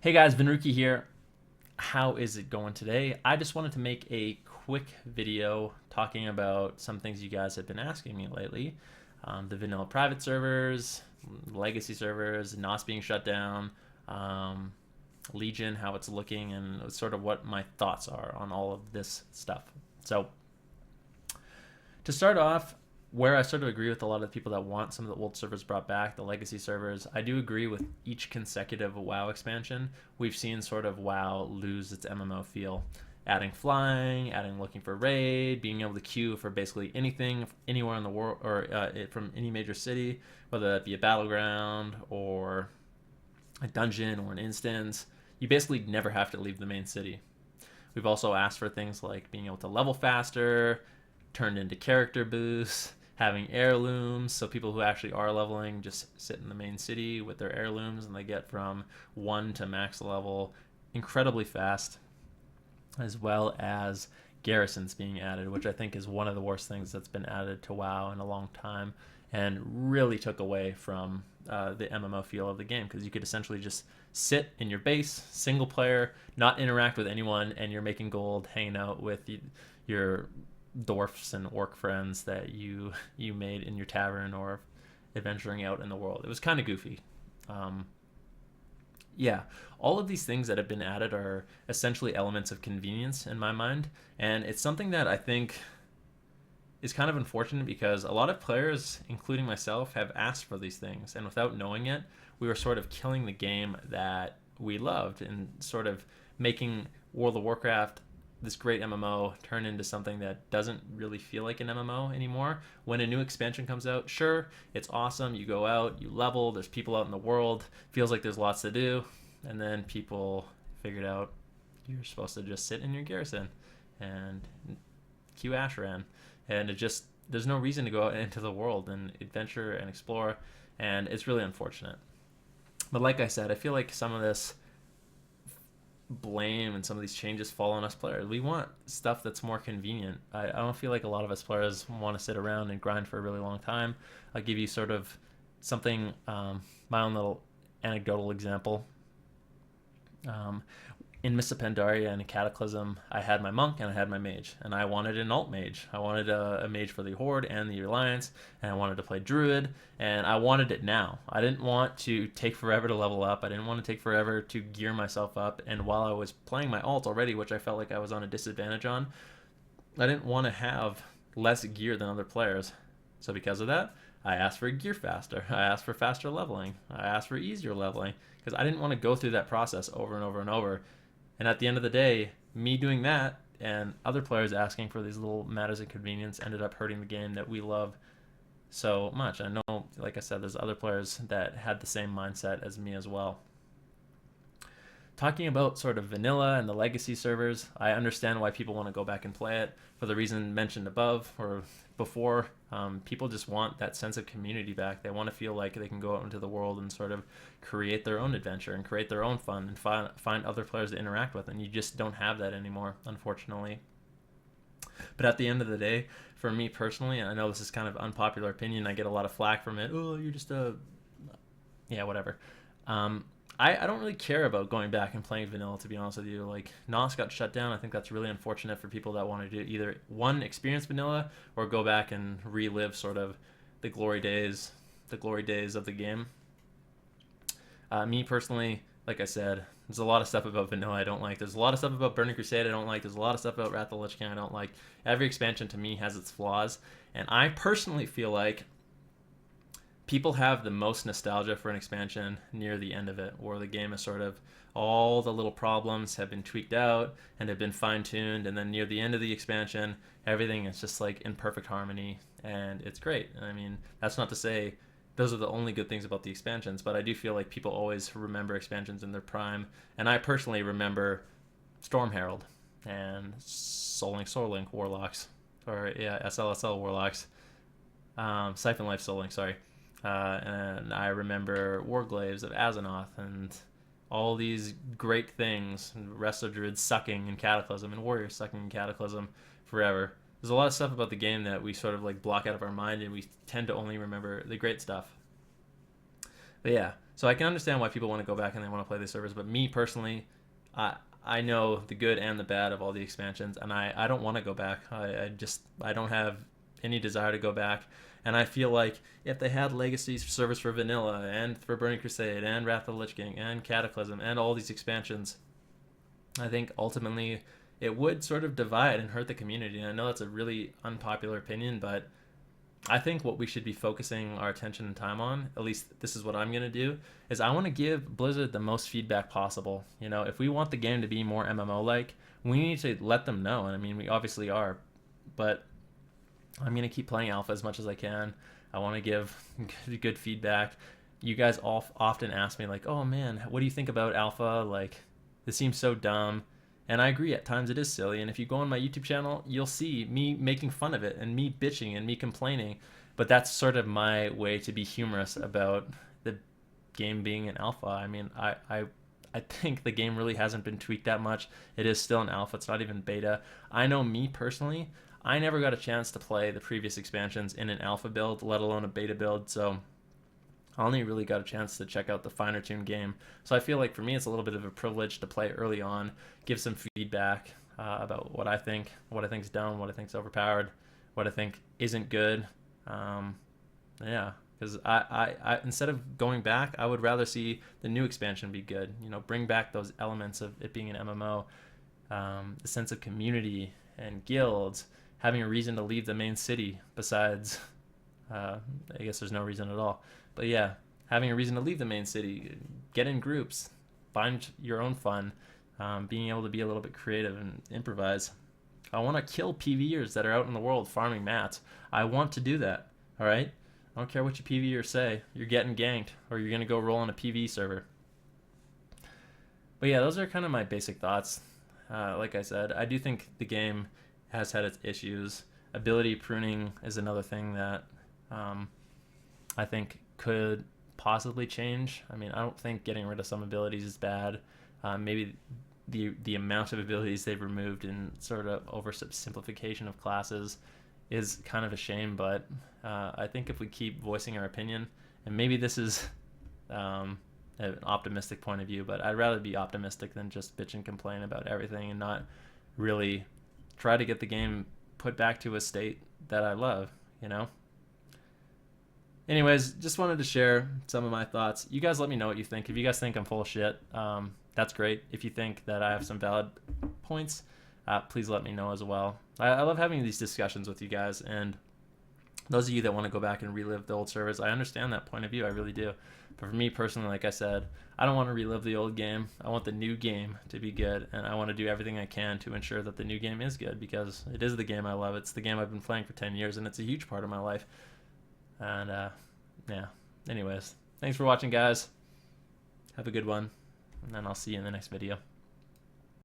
Hey guys, Venruki here. How is it going today? I just wanted to make a quick video talking about some things you guys have been asking me lately. The vanilla private servers, legacy servers, NOS being shut down, um, Legion, how it's looking, and sort of what my thoughts are on all of this stuff. So, to start off, where I sort of agree with a lot of the people that want some of the old servers brought back, the legacy servers, I do agree with each consecutive WoW expansion. We've seen sort of WoW lose its MMO feel. Adding flying, adding looking for raid, being able to queue for basically anything, anywhere in the world, or from any major city, whether that be a battleground or a dungeon or an instance. You basically never have to leave the main city. We've also asked for things like being able to level faster, turned into character boosts, having heirlooms, so people who actually are leveling just sit in the main city with their heirlooms and they get from 1 to max level incredibly fast, as well as garrisons being added, which I think is one of the worst things that's been added to WoW in a long time and really took away from the MMO feel of the game, because you could essentially just sit in your base, single player, not interact with anyone, and you're making gold, hanging out with your dwarfs and orc friends that you made in your tavern or adventuring out in the world. It was kind of goofy. Um, yeah, all of these things that have been added are essentially elements of convenience in my mind, and it's something that I think is kind of unfortunate because a lot of players, including myself, have asked for these things, and without knowing it, we were sort of killing the game that we loved and sort of making World of Warcraft, this great MMO, turn into something that doesn't really feel like an MMO anymore. When a new expansion comes out, sure, it's awesome. You go out, you level, there's people out in the world, feels like there's lots to do, and then people figured out you're supposed to just sit in your garrison and queue Ashran, and it just there's no reason to go out into the world and adventure and explore, and it's really unfortunate. But like I said, I feel like some of this blame and some of these changes fall on us players. We want stuff that's more convenient. I don't feel like a lot of us players want to sit around and grind for a really long time. I'll give you sort of something, my own little anecdotal example. Um, in Mists of Pandaria and in Cataclysm, I had my monk and I had my mage, and I wanted an alt mage. I wanted a mage for the Horde and the Alliance, and I wanted to play Druid, and I wanted it now. I didn't want to take forever to level up. I didn't want to take forever to gear myself up, and while I was playing my alt already, which I felt like I was on a disadvantage on, I didn't want to have less gear than other players. So because of that, I asked for gear faster. I asked for faster leveling. I asked for easier leveling because I didn't want to go through that process over and over and over. And at the end of the day, me doing that and other players asking for these little matters of convenience ended up hurting the game that we love so much. I know, like I said, there's other players that had the same mindset as me as well. Talking about sort of vanilla and the legacy servers, I understand why people want to go back and play it for the reason mentioned above or before. People just want that sense of community back. They want to feel like they can go out into the world and sort of create their own adventure and create their own fun and find other players to interact with. And you just don't have that anymore, unfortunately. But at the end of the day, for me personally, and I know this is kind of unpopular opinion, I get a lot of flack from it. Oh, you're just a yeah, whatever. Um, I don't really care about going back and playing vanilla, to be honest with you. Like, NOS got shut down. I think that's really unfortunate for people that want to do either one, experience vanilla, or go back and relive sort of the glory days of the game. Me personally, like I said, there's a lot of stuff about vanilla I don't like. There's a lot of stuff about Burning Crusade I don't like. There's a lot of stuff about Wrath of the Lich King I don't like. Every expansion to me has its flaws, and I personally feel like people have the most nostalgia for an expansion near the end of it, where the game is sort of all the little problems have been tweaked out and have been fine-tuned, and then near the end of the expansion everything is just like in perfect harmony and it's great. I mean, that's not to say those are the only good things about the expansions, but I do feel like people always remember expansions in their prime, and I personally remember Storm Herald and Soul Link Warlocks, or yeah, SLSL Warlocks, Siphon Life Soul Link, sorry. And I remember Warglaves of Azeroth and all these great things, Resto Druids sucking in Cataclysm and Warriors sucking in Cataclysm forever. There's a lot of stuff about the game that we sort of like block out of our mind, and we tend to only remember the great stuff. But yeah, so I can understand why people want to go back and they want to play these servers. But me personally, I know the good and the bad of all the expansions, and I don't want to go back. I don't have any desire to go back. And I feel like if they had legacy servers for Vanilla and for Burning Crusade and Wrath of the Lich King and Cataclysm and all these expansions, I think ultimately it would sort of divide and hurt the community. And I know that's a really unpopular opinion, but I think what we should be focusing our attention and time on, at least this is what I'm going to do, is I want to give Blizzard the most feedback possible. You know, if we want the game to be more MMO-like, we need to let them know. And I mean, we obviously are, but I'm going to keep playing alpha as much as I can. I want to give good feedback. You guys all often ask me like, oh man, what do you think about alpha? Like, this seems so dumb. And I agree, at times it is silly. And if you go on my YouTube channel, you'll see me making fun of it and me bitching and me complaining. But that's sort of my way to be humorous about the game being an alpha. I mean, I think the game really hasn't been tweaked that much. It is still an alpha. It's not even beta. I know me personally, I never got a chance to play the previous expansions in an alpha build, let alone a beta build. So I only really got a chance to check out the finer tuned game. So I feel like for me, it's a little bit of a privilege to play early on, give some feedback about what I think's dumb, what I think's overpowered, what I think isn't good. Yeah, because I instead of going back, I would rather see the new expansion be good. You know, bring back those elements of it being an MMO, the sense of community and guilds, having a reason to leave the main city besides, I guess there's no reason at all. But yeah, having a reason to leave the main city, get in groups, find your own fun, being able to be a little bit creative and improvise. I want to kill PvEers that are out in the world farming mats. I want to do that, all right? I don't care what you PvEers say. You're getting ganked, or you're going to go roll on a PvE server. But yeah, those are kind of my basic thoughts. Like I said, I do think the game has had its issues. Ability pruning is another thing that I think could possibly change. I mean, I don't think getting rid of some abilities is bad. Maybe the amount of abilities they've removed and sort of oversimplification of classes is kind of a shame, but I think if we keep voicing our opinion, and maybe this is an optimistic point of view, but I'd rather be optimistic than just bitch and complain about everything and not really try to get the game put back to a state that I love, you know? Anyways, just wanted to share some of my thoughts. You guys let me know what you think. If you guys think I'm full of shit, that's great. If you think that I have some valid points, please let me know as well. I love having these discussions with you guys, and those of you that want to go back and relive the old servers, I understand that point of view. I really do. But for me personally, like I said, I don't want to relive the old game. I want the new game to be good, and I want to do everything I can to ensure that the new game is good, because it is the game I love. It's the game I've been playing for 10 years, and it's a huge part of my life. And yeah, anyways, thanks for watching, guys. Have a good one, and then I'll see you in the next video.